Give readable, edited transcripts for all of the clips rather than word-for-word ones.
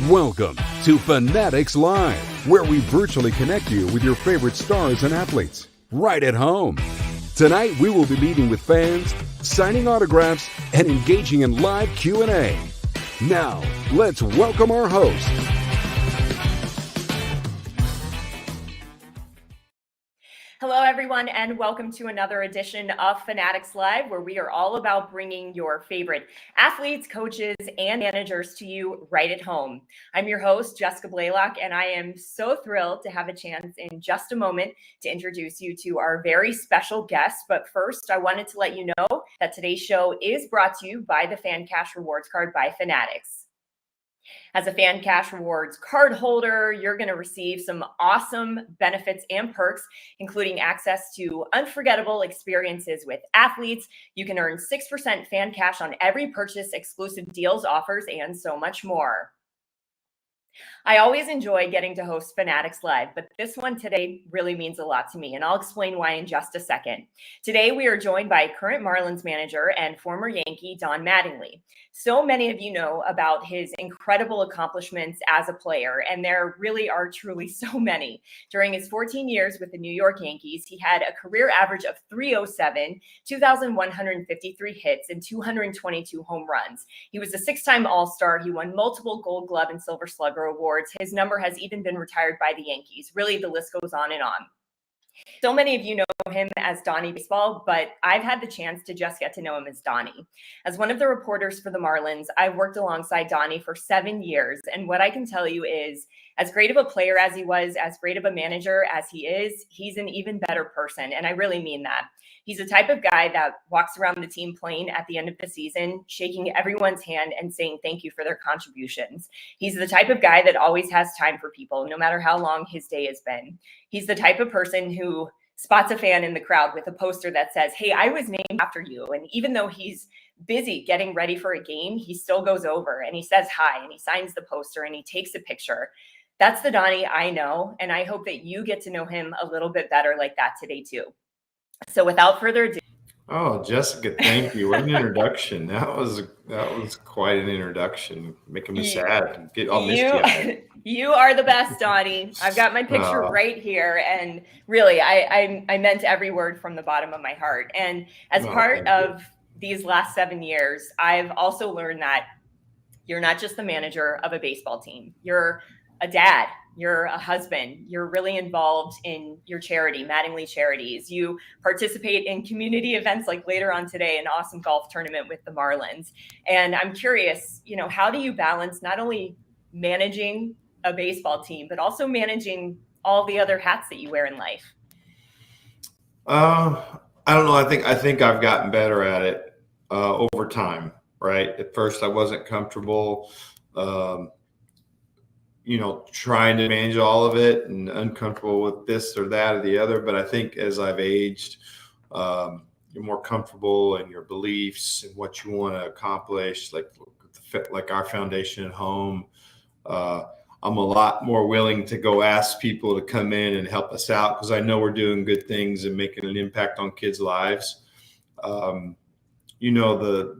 Welcome to Fanatics Live, where we virtually connect you with your favorite stars and athletes right at home. Tonight, we will be meeting with fans, signing autographs, and engaging in live Q&A. Now, let's welcome our host. Hello, everyone, and welcome to another edition of Fanatics Live, where we are all about bringing your favorite athletes, coaches, and managers to you right at home. I'm your host, Jessica Blaylock, and I am so thrilled to have a chance in just a moment to introduce you to our very special guest. But first, I wanted to let you know that today's show is brought to you by the FanCash Rewards Card by Fanatics. As a FanCash Rewards card holder, you're going to receive some awesome benefits and perks, including access to unforgettable experiences with athletes. You can earn 6% FanCash on every purchase, exclusive deals, offers, and so much more. I always enjoy getting to host Fanatics Live, but this one today really means a lot to me, and I'll explain why in just a second. Today, we are joined by current Marlins manager and former Yankee Don Mattingly. So many of you know about his incredible accomplishments as a player, and there really are truly so many. During his 14 years with the New York Yankees, he had a career average of .307, 2,153 hits, and 222 home runs. He was a six-time All-Star. He won multiple Gold Glove and Silver Slugger awards. His number has even been retired by the Yankees. Really, the list goes on and on. So many of you know him as Donnie Baseball, but I've had the chance to just get to know him as Donnie. As one of the reporters for the Marlins, I've worked alongside Donnie for 7 years. And what I can tell you is, as great of a player as he was, as great of a manager as he is, he's an even better person. And I really mean that. He's the type of guy that walks around the team plane at the end of the season, shaking everyone's hand and saying thank you for their contributions. He's the type of guy that always has time for people, no matter how long his day has been. He's the type of person who spots a fan in the crowd with a poster that says, "Hey, I was named after you." And even though he's busy getting ready for a game, he still goes over and he says hi and he signs the poster and he takes a picture. That's the Donnie I know. And I hope that you get to know him a little bit better like that today too. So without further ado. Oh, Jessica, thank you. What an introduction. That was quite an introduction. Making me sad. I'll miss you. You are the best, Donnie. I've got my picture right here. And really, I meant every word from the bottom of my heart. And as part of these last 7 years, I've also learned that you're not just the manager of a baseball team. You're a dad. You're a husband. You're really involved in your charity, Mattingly Charities. You participate in community events like later on today, an awesome golf tournament with the Marlins. And I'm curious, how do you balance not only managing a baseball team, but also managing all the other hats that you wear in life? I don't know. I think I've gotten better at it over time, right? At first, I wasn't comfortable trying to manage all of it and uncomfortable with this or that or the other. But I think as I've aged, you're more comfortable in your beliefs and what you want to accomplish, like our foundation at home. I'm a lot more willing to go ask people to come in and help us out because I know we're doing good things and making an impact on kids' lives. The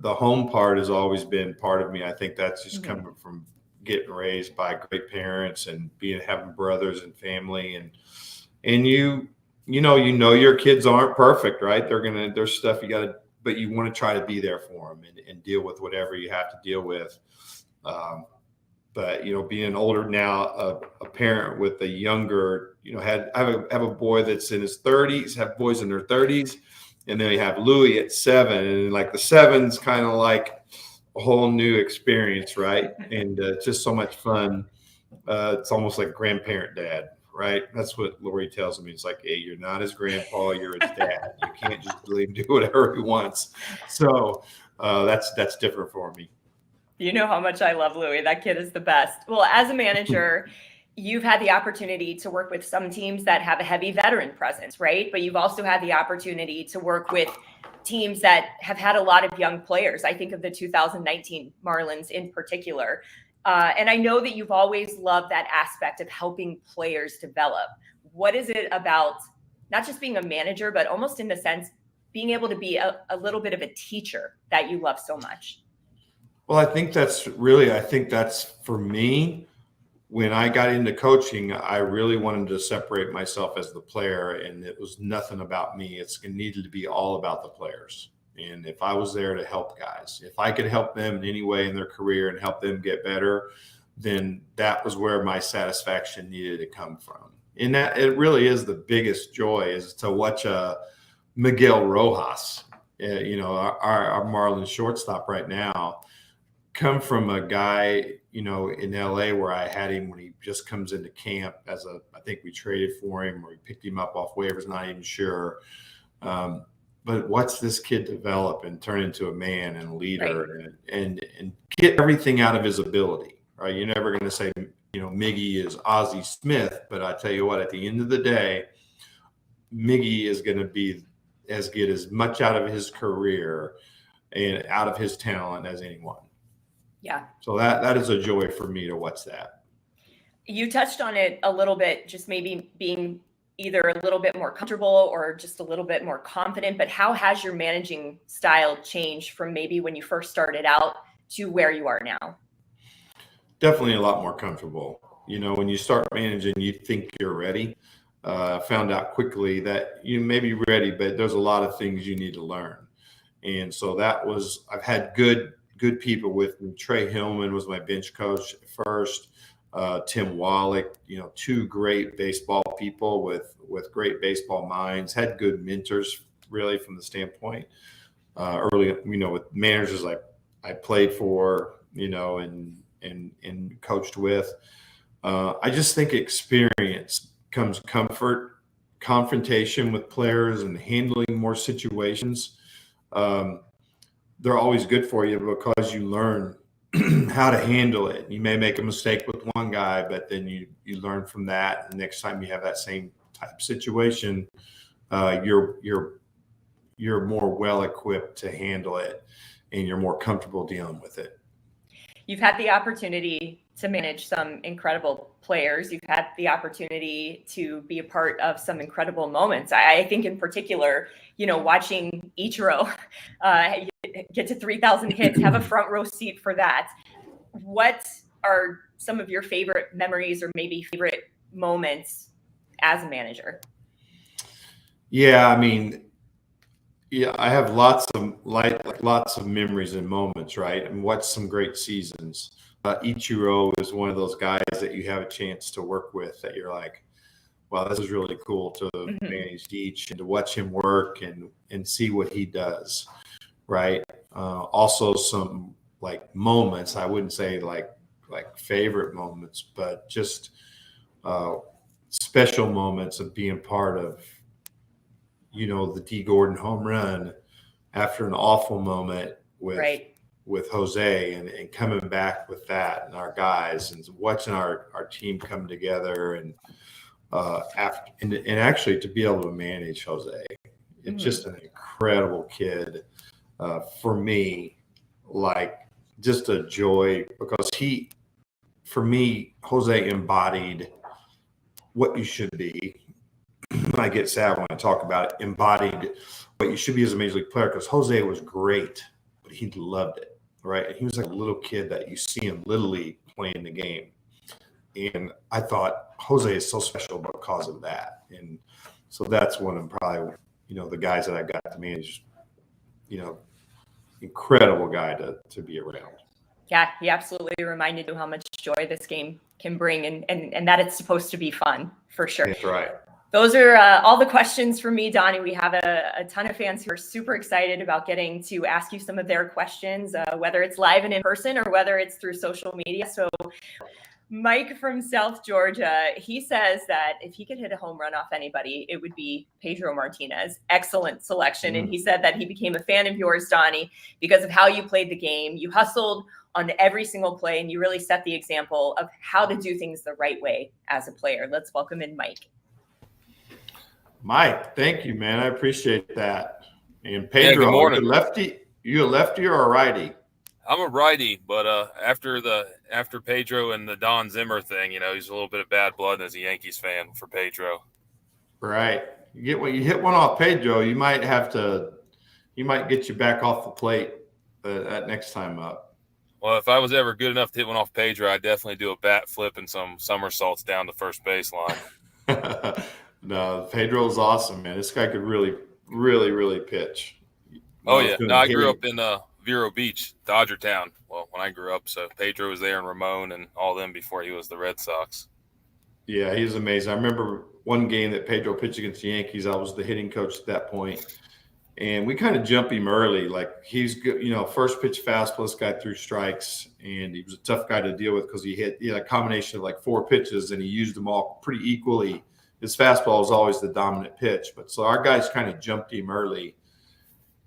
home part has always been part of me. I think that's just coming from getting raised by great parents and having brothers and family and you know your kids aren't perfect, right? There's stuff but you want to try to be there for them and deal with whatever you have to deal with. But being older now, a parent with a younger, I have a boy that's in his 30s, have boys in their 30s, and then you have Louis at 7, and like the 7's kind of like a whole new experience, right? And just so much fun. It's almost like grandparent dad, right? That's what Lori tells me. It's like, hey, you're not his grandpa, you're his dad. You can't just let him do whatever he wants. So that's different for me. You know how much I love Louis. That kid is the best. Well, as a manager, you've had the opportunity to work with some teams that have a heavy veteran presence, right? But you've also had the opportunity to work with teams that have had a lot of young players. I think of the 2019 Marlins in particular. And I know that you've always loved that aspect of helping players develop. What is it about not just being a manager, but almost in the sense being able to be a little bit of a teacher that you love so much? Well, I think that's for me, when I got into coaching, I really wanted to separate myself as the player, and it was nothing about me. It needed to be all about the players. And if I was there to help guys, if I could help them in any way in their career and help them get better, then that was where my satisfaction needed to come from. And that it really is the biggest joy, is to watch Miguel Rojas, our Marlins shortstop right now, come from a guy, in LA where I had him when he just comes into camp I think we traded for him or we picked him up off waivers, not even sure. But watch this kid develop and turn into a man and a leader, right, and get everything out of his ability, right? You're never going to say, Miggy is Ozzie Smith, but I tell you what, at the end of the day, Miggy is going to be get as much out of his career and out of his talent as anyone. Yeah. So that is a joy for me to watch that. You touched on it a little bit, just maybe being either a little bit more comfortable or just a little bit more confident, but how has your managing style changed from maybe when you first started out to where you are now? Definitely a lot more comfortable. When you start managing, you think you're ready. Found out quickly that you may be ready, but there's a lot of things you need to learn. And so I've had good people with me. Trey Hillman was my bench coach at first. Tim Wallach, two great baseball people with great baseball minds, had good mentors really from the standpoint early, with managers I played for, and coached with. I just think experience comes comfort, confrontation with players and handling more situations. They're always good for you because you learn how to handle it. You may make a mistake with one guy, but then you learn from that. And next time you have that same type situation, you're more well equipped to handle it, and you're more comfortable dealing with it. You've had the opportunity to manage some incredible players. You've had the opportunity to be a part of some incredible moments. I think in particular, watching Ichiro get to 3,000 hits, have a front row seat for that. What are some of your favorite memories or maybe favorite moments as a manager? Yeah, I have lots of memories and moments, right? And watched some great seasons. Ichiro is one of those guys that you have a chance to work with that you're like, wow, this is really cool to manage each and to watch him work and see what he does, right? Also some moments, I wouldn't say like favorite moments, but just special moments of being part of, the D. Gordon home run after an awful moment with Jose and coming back with that and our guys and watching our team come together and actually to be able to manage Jose. It's just an incredible kid for me, just a joy because Jose embodied what you should be. I get sad when I talk about it, embodied what you should be as a major league player, because Jose was great, but he loved it, right? And he was like a little kid that you see in Little League playing the game. And I thought Jose is so special because of that. And so that's one of probably, the guys that I got to manage, incredible guy to be around. Yeah, he absolutely reminded you how much joy this game can bring and that it's supposed to be fun, for sure. That's right. Those are all the questions from me, Donnie. We have a ton of fans who are super excited about getting to ask you some of their questions, whether it's live and in person or whether it's through social media. So Mike from South Georgia, he says that if he could hit a home run off anybody, it would be Pedro Martinez. Excellent selection. And he said that he became a fan of yours, Donnie, because of how you played the game. You hustled on every single play, and you really set the example of how to do things the right way as a player. Let's welcome in Mike. Mike, thank you, man. I appreciate that. And Pedro, good morning. You a lefty or a righty? I'm a righty, but after Pedro and the Don Zimmer thing, he's a little bit of bad blood as a Yankees fan for Pedro. Right. You hit one off Pedro, you might get you back off the plate that next time up. Well, if I was ever good enough to hit one off Pedro, I'd definitely do a bat flip and some somersaults down the first baseline. No, Pedro's awesome, man. This guy could really, really, really pitch. Oh, yeah. No, I grew up in Vero Beach, Dodger Town. Well, when I grew up, so Pedro was there and Ramon and all them before he was the Red Sox. Yeah, he was amazing. I remember one game that Pedro pitched against the Yankees. I was the hitting coach at that point, and we kind of jumped him early. Like, he's good, first pitch fastball. This guy threw strikes, and he was a tough guy to deal with because he had a combination of like 4 pitches, and he used them all pretty equally. His fastball was always the dominant pitch, but so our guys kind of jumped him early.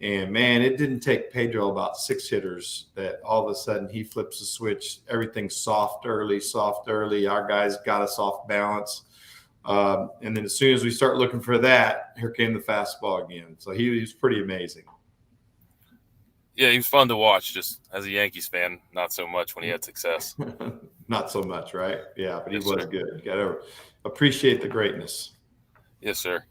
And, man, it didn't take Pedro about 6 hitters that all of a sudden he flips the switch. Everything's soft early. Our guys got us off balance. And then as soon as we start looking for that, here came the fastball again. So he was pretty amazing. Yeah, he was fun to watch. Just as a Yankees fan, not so much when he had success. Not so much, right? Yeah, but he Yes, was sir. good. You got to appreciate the greatness. Yes, sir.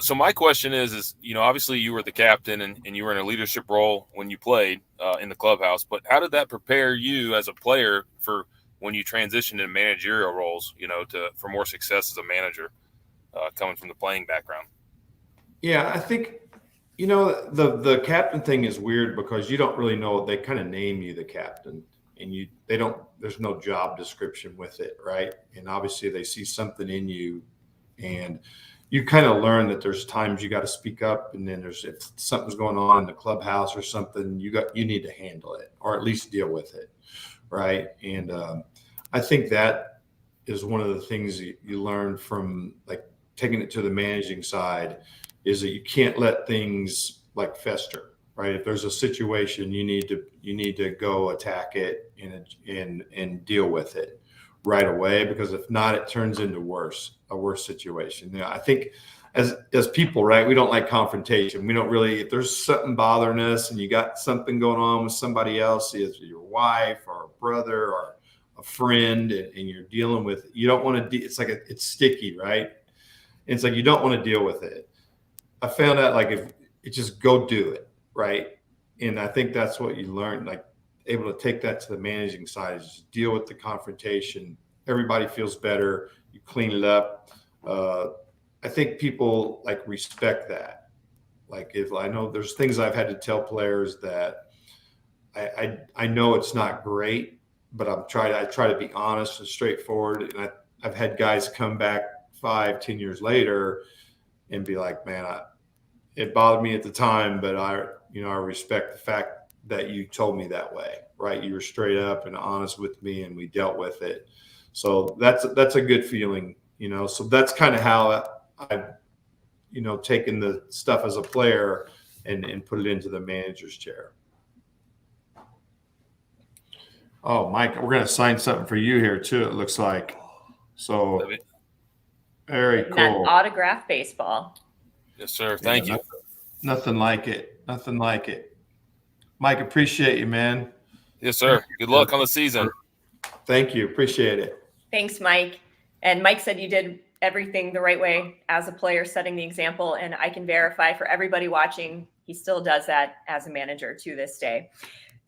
So my question is, obviously you were the captain and you were in a leadership role when you played in the clubhouse, but how did that prepare you as a player for when you transitioned into managerial roles, for more success as a manager coming from the playing background? Yeah, I think, the captain thing is weird because you don't really know. They kind of name you the captain and there's no job description with it. Right. And obviously they see something in you and you kind of learn that there's times you got to speak up, and then if something's going on in the clubhouse or something, you need to handle it or at least deal with it, right? And I think that is one of the things that you learn from like taking it to the managing side is that you can't let things like fester, right? If there's a situation, you need to go attack it and deal with it right away, because if not, it turns into a worse situation. I think as people, right, we don't like confrontation. We don't really, if there's something bothering us and you got something going on with somebody else, either your wife or a brother or a friend, and you're dealing with, you don't want to, it's like it's sticky, right? And it's like, you don't want to deal with it. I found out like if it just go do it, right? And I think that's what you learn, like able to take that to the managing side is just deal with the confrontation. Everybody feels better. You clean it up. I think people like respect that. Like if I know there's things I've had to tell players that I know it's not great, but I try to be honest and straightforward. And I've had guys come back 5-10 years later and be like, man, it bothered me at the time, but I respect the fact that you told me that way, right? You were straight up and honest with me and we dealt with it. So that's a good feeling, so that's kind of how I've, taken the stuff as a player and put it into the manager's chair. Oh, Mike, we're going to sign something for you here too, it looks like. So very cool. That autograph baseball. Yes, sir. Thank you. Nothing like it. Nothing like it. Mike, appreciate you, man. Yes, sir. Good luck on the season. Thank you. Appreciate it. Thanks, Mike. And Mike said you did everything the right way as a player, setting the example. And I can verify for everybody watching, he still does that as a manager to this day.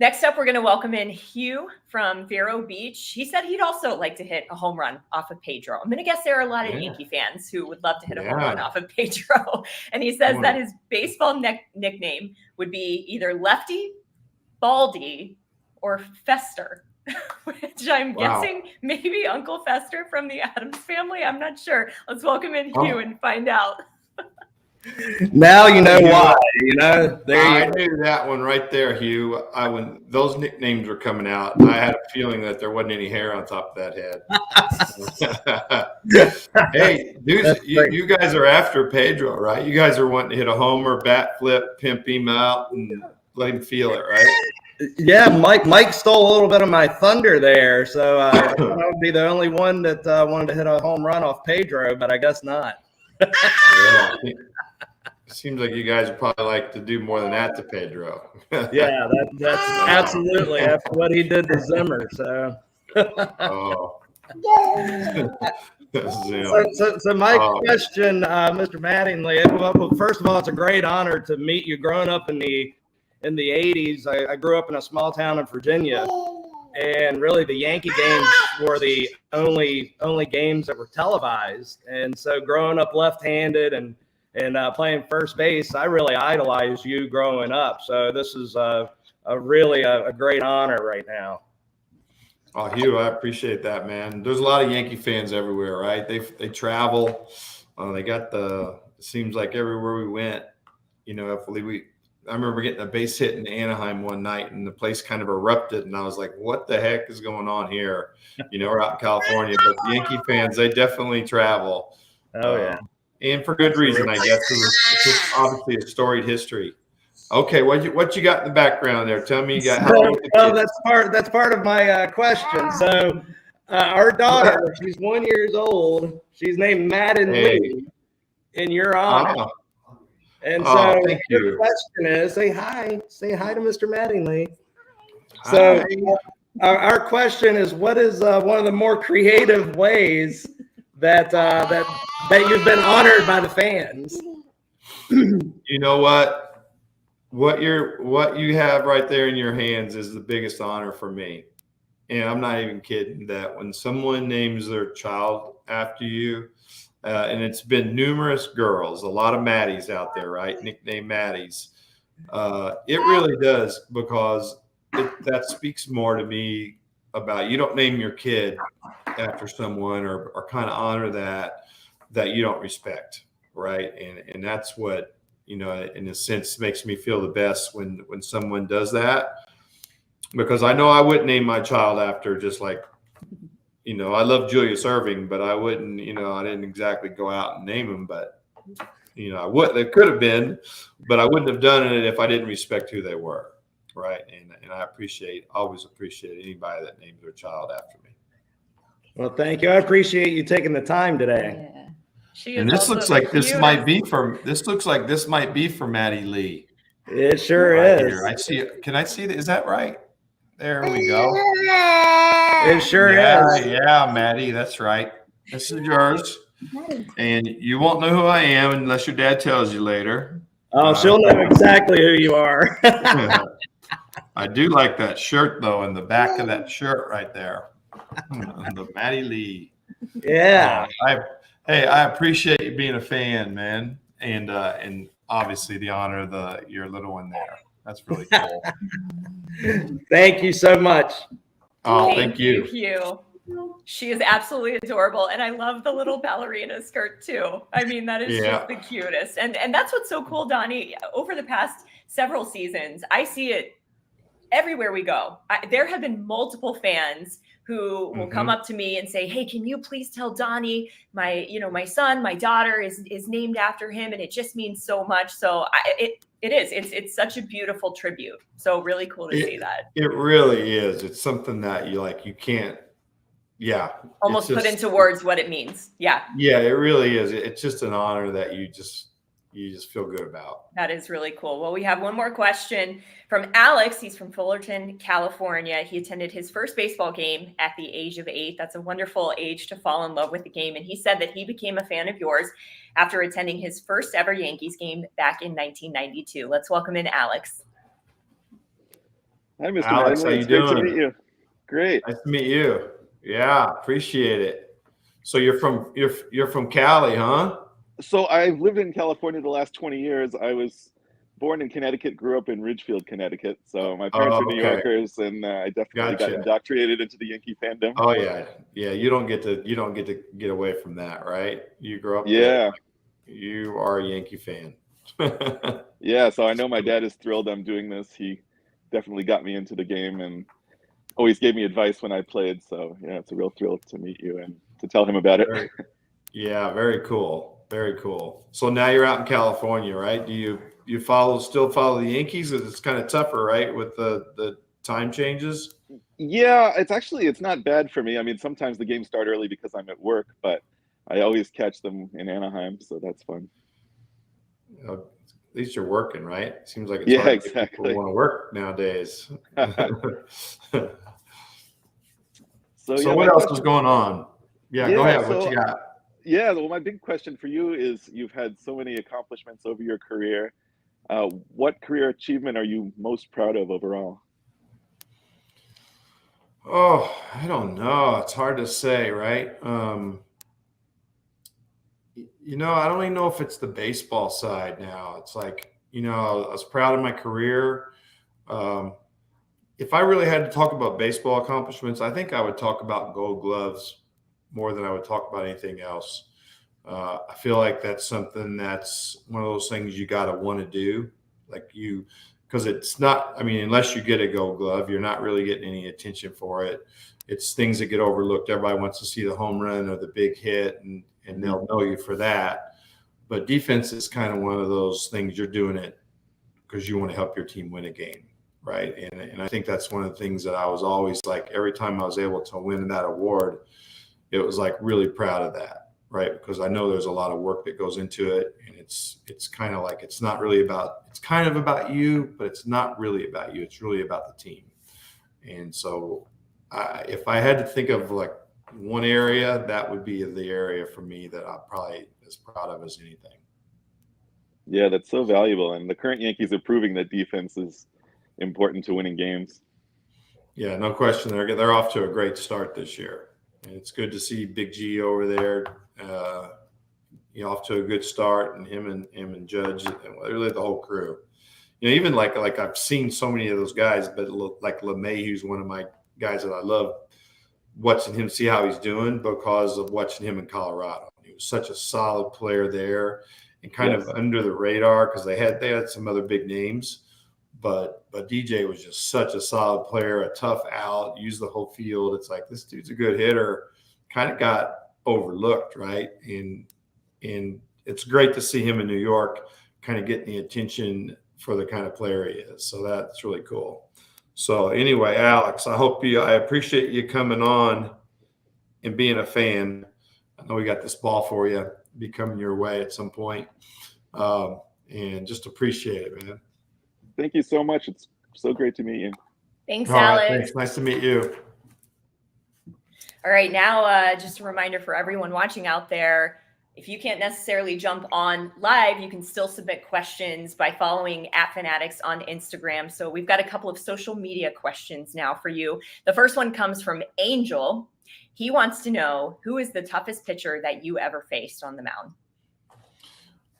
Next up, we're going to welcome in Hugh from Vero Beach. He said he'd also like to hit a home run off of Pedro. I'm going to guess there are a lot of Yankee fans who would love to hit a home run off of Pedro. And he says that his baseball nickname would be either Lefty, Baldy, or Fester, which I'm guessing maybe Uncle Fester from the Addams Family. I'm not sure. Let's welcome in Hugh and find out. Now you know why. I knew that one right there, Hugh. When those nicknames were coming out, I had a feeling that there wasn't any hair on top of that head. Hey, dudes, you guys are after Pedro, right? You guys are wanting to hit a homer, bat flip, pimp him out, and let him feel it, right? Yeah, Mike stole a little bit of my thunder there, so I would be the only one that wanted to hit a home run off Pedro, but I guess not. Yeah, it seems like you guys would probably like to do more than that to Pedro. Yeah, that's absolutely after what he did to Zimmer. So, so my question, Mr. Mattingly. Well, first of all, it's a great honor to meet you. Growing up in the 80s, I grew up in a small town in Virginia, and really the Yankee games were the only games that were televised. And so growing up left-handed and playing first base, I really idolized you growing up. So this is really a great honor right now. Oh, Hugh, I appreciate that, man. There's a lot of Yankee fans everywhere, right? They travel. They got it seems like everywhere we went, I remember getting a base hit in Anaheim one night, and the place kind of erupted, and I was like, what the heck is going on here? We're out in California, but the Yankee fans, they definitely travel. Oh, yeah. And for good reason, I guess. It's obviously a storied history. Okay, what you got in the background there? Tell me you got how that's part of my question. So our daughter, she's 1 year old. She's named Mattingly in your honor. Oh. And so thank the you. question is, say hi to Mr. Mattingly. So our question is, what is one of the more creative ways that you've been honored by the fans? You know what? What you have right there in your hands is the biggest honor for me. And I'm not even kidding that when someone names their child after you, and it's been numerous girls, a lot of Maddies out there, right? Nickname Maddies. It really does, because that speaks more to me about, you don't name your kid after someone or kind of honor that you don't respect, right? And that's what, in a sense, makes me feel the best when someone does that, because I know I wouldn't name my child after just like, I love Julius Erving, but I wouldn't, I didn't exactly go out and name him, but, I would, it could have been, but I wouldn't have done it if I didn't respect who they were. Right. And I always appreciate anybody that names their child after me. Well, thank you. I appreciate you taking the time today. Yeah. And this looks like this might be for Maddie Lee. It sure right is. Here. I see it. Can I see that? Is that right? There we go. It sure is. Yeah, Maddie, that's right. This is yours. And you won't know who I am unless your dad tells you later. Oh, she'll know exactly who you are. I do like that shirt, though, in the back of that shirt right there. The Maddie Lee. Yeah. I appreciate you being a fan, man. And obviously the honor of your little one there. That's really cool. Thank you so much. Oh, thank you. Hugh. She is absolutely adorable, and I love the little ballerina skirt too. I mean, that is just the cutest, and that's what's so cool, Donnie. Over the past several seasons, I see it everywhere we go. There have been multiple fans who will come up to me and say, "Hey, can you please tell Donnie my son, my daughter is named after him," and it just means so much. So it's such a beautiful tribute. So really cool to see that. It really is. It's something that you can't. Yeah. Almost put into words what it means. Yeah. Yeah, it really is. It's just an honor that you just feel good about. That is really cool. Well, we have one more question from Alex. He's from Fullerton, California. He attended his first baseball game at the age of 8. That's a wonderful age to fall in love with the game. And he said that he became a fan of yours after attending his first ever Yankees game back in 1992. Let's welcome in Alex. Hi, Mr. Alex, Mattingly. how you It's great doing? to meet you. Great. Nice to meet you. Yeah, appreciate it. So you're from Cali, huh? So I've lived in California the last 20 years. I was born in Connecticut, grew up in Ridgefield, Connecticut. So my parents were New Yorkers, and I definitely got indoctrinated into the Yankee fandom. Oh yeah, yeah. You don't get to get away from that, right? You grow up. Yeah. You are a Yankee fan. Yeah. So I know my dad is thrilled I'm doing this. He definitely got me into the game and always gave me advice when I played. So yeah, it's a real thrill to meet you and to tell him about it. Very cool. Very cool. So now you're out in California, right? Do you still follow the Yankees? It's kind of tougher, right, with the time changes? Yeah, it's not bad for me. I mean, sometimes the games start early because I'm at work, but I always catch them in Anaheim, so that's fun. At least you're working, right? Seems like it's hard to get people to want to work nowadays. So what else is going on? Yeah, go ahead. What you got? Yeah, well, my big question for you is you've had so many accomplishments over your career. What career achievement are you most proud of overall? Oh, I don't know. It's hard to say, right? I don't even know if it's the baseball side now. It's like, I was proud of my career. Um, if I really had to talk about baseball accomplishments, I think I would talk about Gold Gloves more than I would talk about anything else. I feel like that's something that's one of those things you got to want to do. Because it's not, I mean, unless you get a Gold Glove, you're not really getting any attention for it. It's things that get overlooked. Everybody wants to see the home run or the big hit, and they'll know you for that. But defense is kind of one of those things you're doing it because you want to help your team win a game, right? And I think that's one of the things that I was always like, every time I was able to win that award, it was like really proud of that, right? Because I know there's a lot of work that goes into it, and it's kind of like it's kind of about you, but it's not really about you. It's really about the team. And so, if I had to think of like one area, that would be the area for me that I'm probably as proud of as anything. Yeah, that's so valuable. And the current Yankees are proving that defense is important to winning games. Yeah, no question. They're off to a great start this year. And it's good to see Big G over there, off to a good start, and him and Judge, and really the whole crew. Even like I've seen so many of those guys, but like LeMay, who's one of my guys that I love watching him, see how he's doing because of watching him in Colorado. He was such a solid player there, and kind of under the radar because they had some other big names, but DJ was just such a solid player, a tough out, used the whole field. It's like, this dude's a good hitter, kind of got overlooked, right? And it's great to see him in New York kind of getting the attention for the kind of player he is. So that's really cool. So anyway, Alex, I appreciate you coming on and being a fan. I know we got this ball for you, be coming your way at some point. And just appreciate it, man. Thank you so much. It's so great to meet you. Thanks, All right, Alex. thanks. Nice to meet you. All right, now just a reminder for everyone watching out there, if you can't necessarily jump on live, you can still submit questions by following @Fanatics on Instagram. So we've got a couple of social media questions now for you. The first one comes from Angel. He wants to know, who is the toughest pitcher that you ever faced on the mound?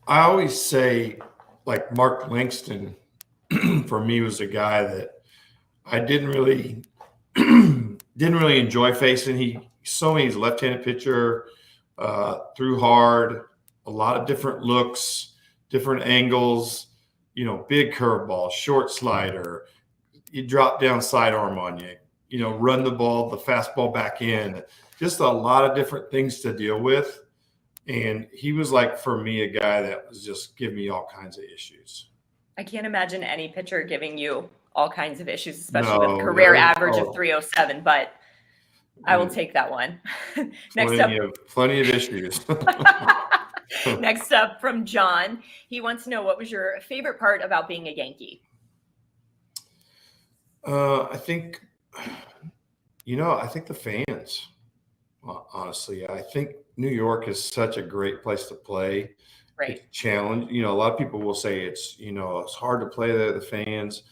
I always say, like, Mark Langston, for me, was a guy that I didn't really enjoy facing. He's a left-handed pitcher, threw hard, a lot of different looks, different angles, big curveball, short slider. You drop down sidearm on you, run the ball, the fastball back in, just a lot of different things to deal with. And he was like, for me, a guy that was just giving me all kinds of issues. I can't imagine any pitcher giving you all kinds of issues, especially with a career average of 307, but I will take that one. Plenty of issues. Next up from John. He wants to know, what was your favorite part about being a Yankee? I think the fans, honestly. I think New York is such a great place to play. Right. It's a challenge. A lot of people will say it's it's hard to play the fans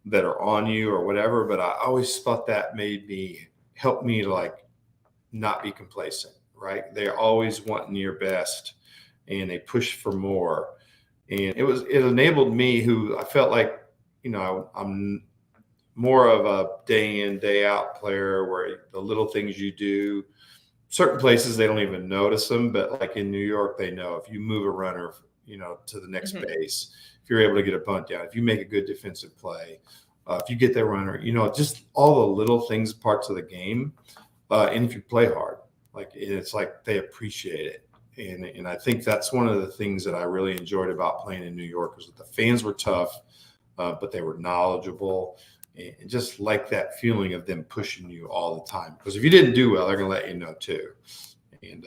that are on you or whatever, but I always thought that helped me to like not be complacent, right? They're always wanting your best and they push for more. And it enabled me, who I felt like, I'm more of a day in, day out player, where the little things you do, certain places they don't even notice them, but like in New York, they know if you move a runner, to the next base, if you're able to get a bunt down, if you make a good defensive play, if you get that runner, just all the little things, parts of the game. And if you play hard, it's like they appreciate it. And I think that's one of the things that I really enjoyed about playing in New York, was that the fans were tough, but they were knowledgeable, and just like that feeling of them pushing you all the time. Because if you didn't do well, they're going to let you know too. And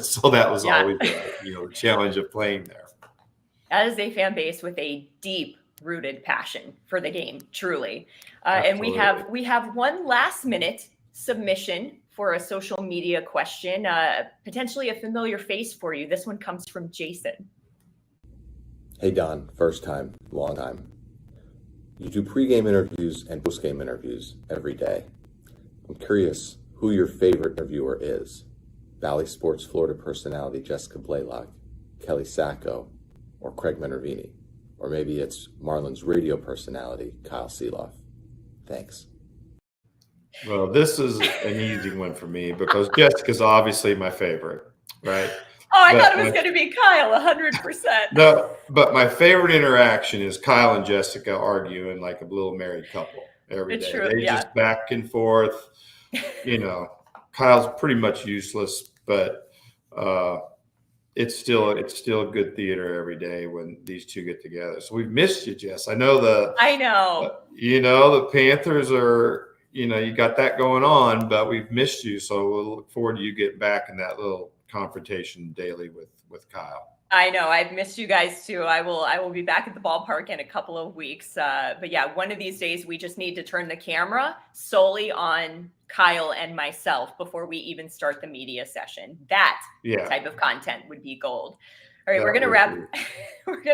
so that was always the challenge of playing there. That is a fan base with a deep rooted passion for the game, truly. And we have one last minute submission for a social media question, potentially a familiar face for you. This one comes from Jason. Hey Don, first time, long time. You do pregame interviews and postgame interviews every day. I'm curious who your favorite interviewer is. Valley Sports Florida personality Jessica Blaylock, Kelly Sacco, or Craig Minervini. Or maybe it's Marlins radio personality Kyle Seeloff. Thanks. Well, this is an easy one for me because Jessica's obviously my favorite, right? Oh, I thought it was going to be Kyle, 100%. No, but my favorite interaction is Kyle and Jessica arguing like a little married couple every day. True, They just back and forth. You know, Kyle's pretty much useless, but it's still good theater every day when these two get together. So we've missed you, Jess. I know. The Panthers are. You got that going on, but we've missed you. So we'll look forward to you getting back in that little confrontation daily with Kyle. I know. I've missed you guys too. I will be back at the ballpark in a couple of weeks. But yeah, one of these days we just need to turn the camera solely on Kyle and myself before we even start the media session. That type of content would be gold. All right, we're gonna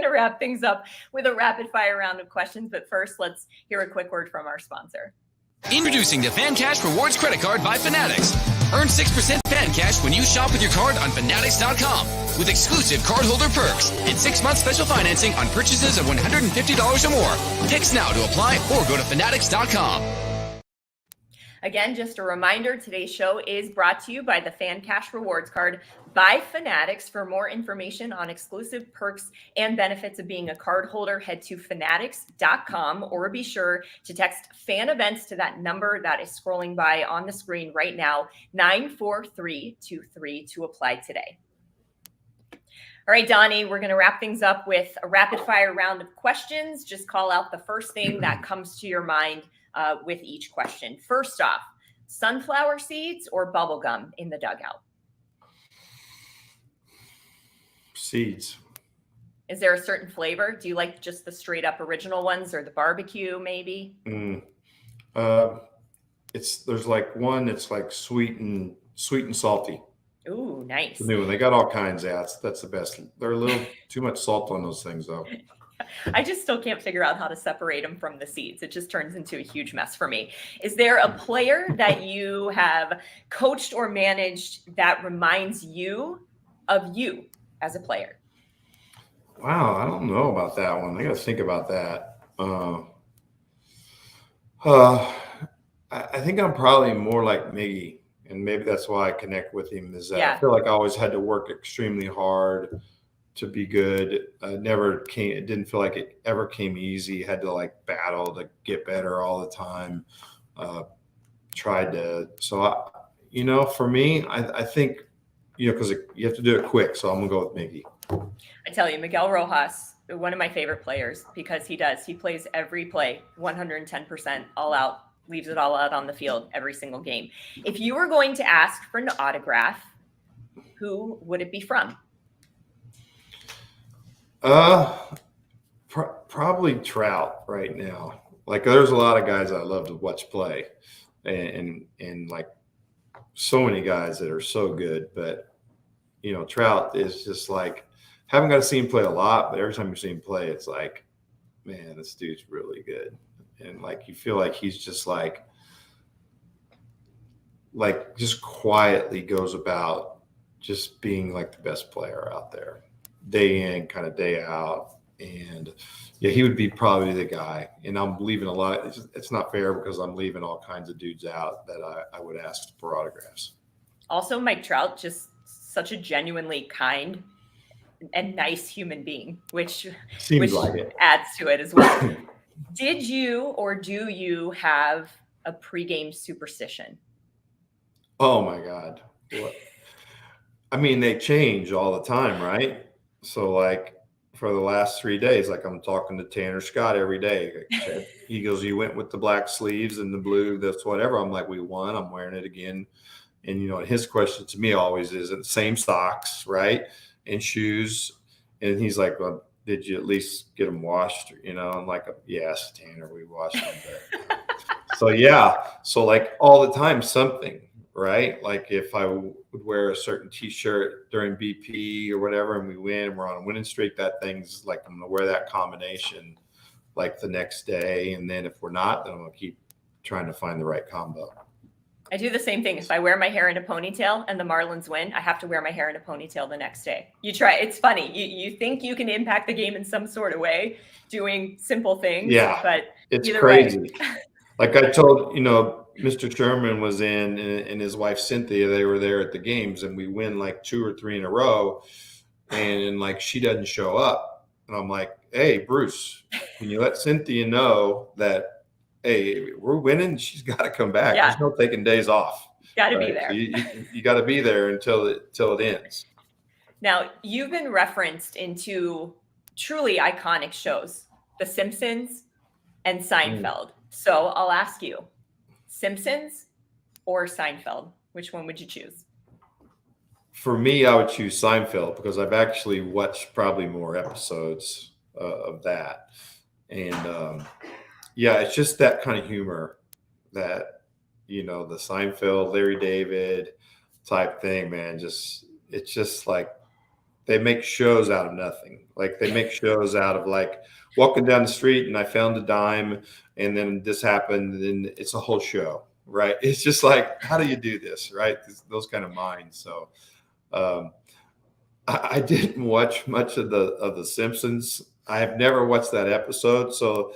wrap things up with a rapid fire round of questions. But first, let's hear a quick word from our sponsor. Introducing the FanCash Rewards Credit Card by Fanatics. Earn 6% FanCash when you shop with your card on Fanatics.com with exclusive cardholder perks and 6-month special financing on purchases of $150 or more. Text now to apply or go to Fanatics.com. Again, just a reminder, today's show is brought to you by the FanCash Rewards Card by Fanatics. For more information on exclusive perks and benefits of being a card holder, head to Fanatics.com or be sure to text FAN events to that number that is scrolling by on the screen right now, 94323 to apply today. All right, Donnie, we're going to wrap things up with a rapid fire round of questions. Just call out the first thing that comes to your mind with each question. First off, sunflower seeds or bubble gum in the dugout? Seeds. Is there a certain flavor? Do you like just the straight up original ones or the barbecue maybe? There's like one that's like sweet and salty. Ooh, nice. The new one. They got all kinds of that's the best. They're a little too much salt on those things though. I just still can't figure out how to separate them from the seeds. It just turns into a huge mess for me. Is there a player that you have coached or managed that reminds you of you as a player? Wow, I don't know about that one. I got to think about that. I think I'm probably more like Miggy, and maybe that's why I connect with him. Is that I feel like I always had to work extremely hard to be good. It didn't feel like it ever came easy. Had to like battle to get better all the time. For me, I think, because you have to do it quick. So I'm gonna go with Miggy. I tell you, Miguel Rojas, one of my favorite players, because he plays every play 110% all out, leaves it all out on the field every single game. If you were going to ask for an autograph, who would it be from? Probably Trout right now. Like there's a lot of guys I love to watch play and like so many guys that are so good, but Trout is just like, haven't got to see him play a lot, but every time you see him play, it's like, man, this dude's really good. And like, you feel like he's just like just quietly goes about just being like the best player out there, day in, kind of day out. And yeah, he would be probably the guy. And I'm leaving a lot. It's not fair because I'm leaving all kinds of dudes out that I would ask for autographs. Also, Mike Trout, just such a genuinely kind and nice human being, which adds to it as well. Did you or do you have a pregame superstition? Oh my God. What? I mean, they change all the time, right? So like for the last 3 days, like I'm talking to Tanner Scott every day. He goes, you went with the black sleeves and the blue, that's whatever. I'm like, we won. I'm wearing it again. And, his question to me always is the same socks, right? And shoes. And he's like, well, did you at least get them washed? I'm like, yes, Tanner, we washed them. So, yeah. So like all the time, something, right? Like if I would wear a certain T-shirt during BP or whatever, and we win, we're on a winning streak, that thing's like, I'm going to wear that combination like the next day. And then if we're not, then I'm going to keep trying to find the right combo. I do the same thing. If I wear my hair in a ponytail and the Marlins win, I have to wear my hair in a ponytail the next day. You try. It's funny. You think you can impact the game in some sort of way doing simple things. Yeah, but it's either crazy. way. Like I told, Mr. Sherman was in and his wife Cynthia, they were there at the games, and we win like 2 or 3 in a row. And like she doesn't show up. And I'm like, hey, Bruce, can you let Cynthia know that, hey, we're winning? She's got to come back. Yeah. There's no taking days off. Got to Right? be there. So you got to be there until it ends. Now, you've been referenced into truly iconic shows, The Simpsons and Seinfeld. So I'll ask you, Simpsons or Seinfeld? Which one would you choose? For me, I would choose Seinfeld because I've actually watched probably more episodes of that. And yeah, it's just that kind of humor that, the Seinfeld, Larry David type thing, man. It's just like they make shows out of nothing. Like they make shows out of like walking down the street and I found a dime and then this happened and it's a whole show, right? It's just like, how do you do this, right? Those kind of minds. So I didn't watch much of the Simpsons. I have never watched that episode, so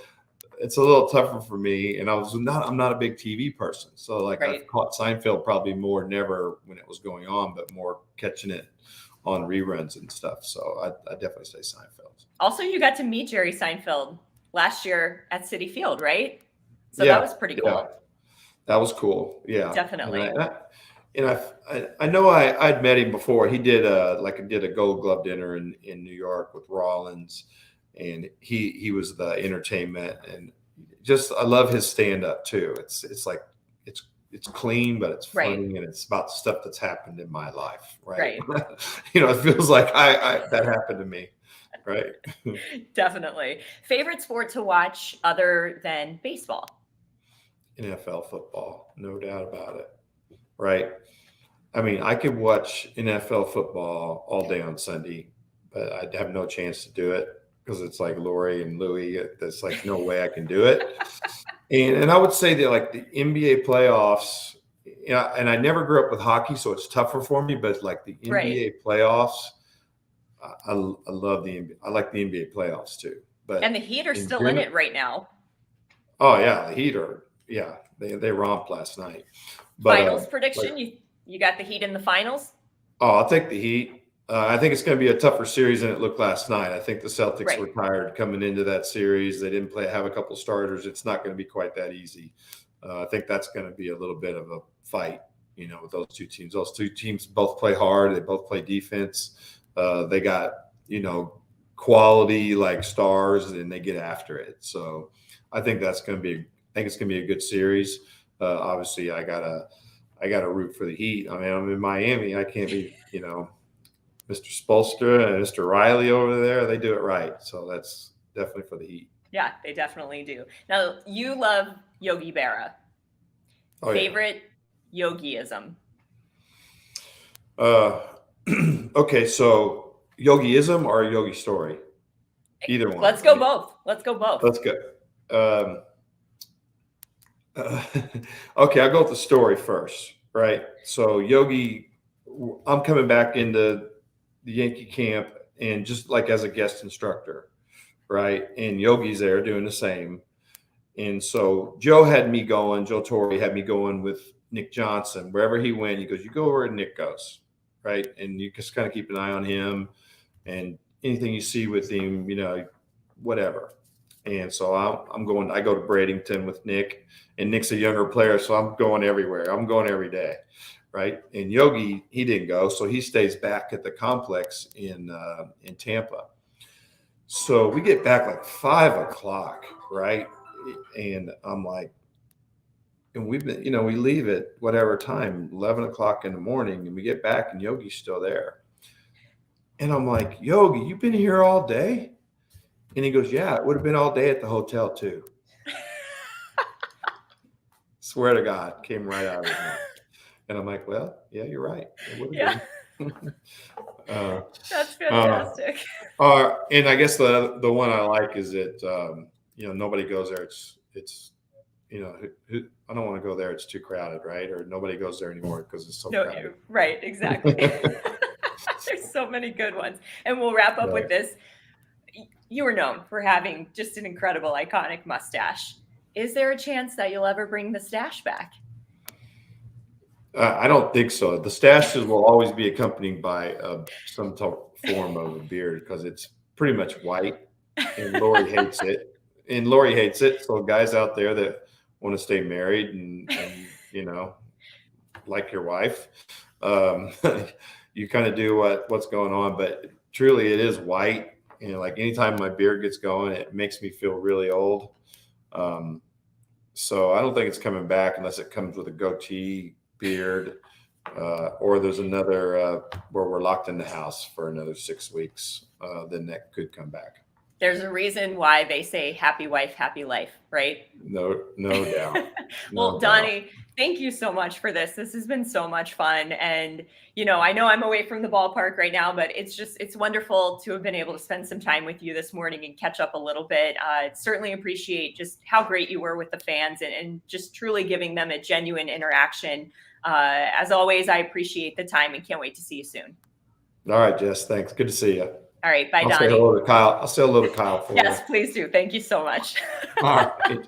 it's a little tougher for me. And I'm not a big TV person, so like Right. I've caught Seinfeld probably more never when it was going on, but more catching it on reruns and stuff. So I definitely say Seinfeld. Also, you got to meet Jerry Seinfeld last year at Citi Field, right? So Yeah, that was pretty cool. yeah. That was cool. Yeah, Definitely. And I know I'd met him before. He did a Gold Glove dinner in New York with Rollins, and he was the entertainment, and just I love his stand up too. It's like it's clean, but it's funny, Right. and it's about stuff that's happened in my life, right? Right. It feels like I that happened to me, right? Definitely. Favorite sport to watch other than baseball? NFL football, no doubt about it. Right. I mean, I could watch NFL football all day on Sunday, but I'd have no chance to do it because it's like Lori and Louie. There's like no way I can do it. And I would say that like the NBA playoffs, and I never grew up with hockey, so it's tougher for me, but like the NBA playoffs, I love the NBA. I like the NBA playoffs too. But And the Heat are still in it right now. Oh yeah, the Heat are, yeah, they romped last night. But, Finals prediction? You got the Heat in the finals? Oh, I'll take the Heat. I think it's going to be a tougher series than it looked last night. I think the Celtics were tired coming into that series. They didn't have a couple starters. It's not going to be quite that easy. I think that's going to be a little bit of a fight, with those two teams. Those two teams both play hard. They both play defense. They got, quality like stars, and they get after it. So I think it's going to be a good series. Obviously, I gotta root for the Heat. I mean, I'm in Miami. I can't be, Mr. Spolstra and Mr. Riley over there. They do it right. So that's definitely for the Heat. Yeah, they definitely do. Now, you love Yogi Berra. Favorite Yogiism? Okay, so Yogiism or Yogi story? Either one. Let's go both. Let's go. Okay, I'll go with the story first, right? So Yogi, I'm coming back into the Yankee camp and just like as a guest instructor, right? And Yogi's there doing the same. And so Joe Torre had me going with Nick Johnson. Wherever he went, he goes, you go where Nick goes, right? And you just kind of keep an eye on him and anything you see with him, whatever. And so I go to Bradenton with Nick, and Nick's a younger player, so I'm going everywhere. I'm going every day, right? And Yogi, he didn't go, so he stays back at the complex in Tampa. So we get back like 5:00, right? And I'm like, and we've been, we leave at whatever time, 11:00 in the morning, and we get back, and Yogi's still there. And I'm like, Yogi, you've been here all day? And he goes, yeah, it would have been all day at the hotel too. Swear to God, came right out of his mouth. And I'm like, well, yeah, you're right. It would have been. That's fantastic. And I guess the one I like is that, nobody goes there. It's I don't want to go there. It's too crowded, right? Or nobody goes there anymore because it's so No, crowded. right, exactly. There's so many good ones. And we'll wrap up with this. You were known for having just an incredible, iconic mustache. Is there a chance that you'll ever bring the stash back? I don't think so. The stashes will always be accompanied by some form of a beard because it's pretty much white, and Lori hates it. So guys out there that want to stay married and like your wife, you kind of do what's going on. But truly, it is white, and like anytime my beard gets going, it makes me feel really old. So I don't think it's coming back unless it comes with a goatee, beard, or there's another where we're locked in the house for another 6 weeks. Then that could come back. There's a reason why they say happy wife, happy life, right? No doubt. Well, Donnie, thank you so much for this. This has been so much fun. And, I know I'm away from the ballpark right now, but it's wonderful to have been able to spend some time with you this morning and catch up a little bit. Certainly appreciate just how great you were with the fans and just truly giving them a genuine interaction. As always, I appreciate the time and can't wait to see you soon. All right, Jess. Thanks. Good to see you. All right. Bye, Donnie. Say hello to Kyle. I'll say hello to Kyle for you. Yes, please do. Thank you so much. All right.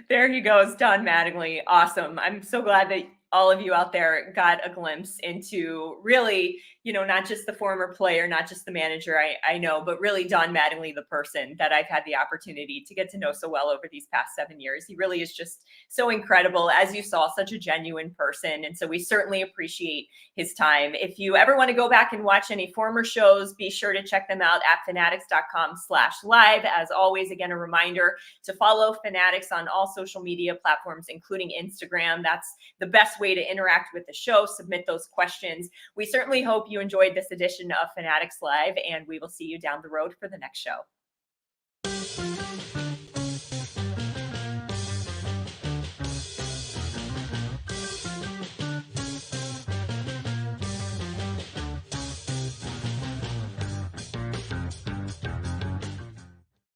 There he goes, Don Mattingly. Awesome. I'm so glad that all of you out there got a glimpse into really, not just the former player, not just the manager I know, but really Don Mattingly, the person that I've had the opportunity to get to know so well over these past 7 years. He really is just so incredible. As you saw, such a genuine person. And so we certainly appreciate his time. If you ever want to go back and watch any former shows, be sure to check them out at fanatics.com/live. As always, again, a reminder to follow Fanatics on all social media platforms, including Instagram. That's the best way to interact with the show, submit those questions. We certainly hope you enjoyed this edition of Fanatics Live, and we will see you down the road for the next show.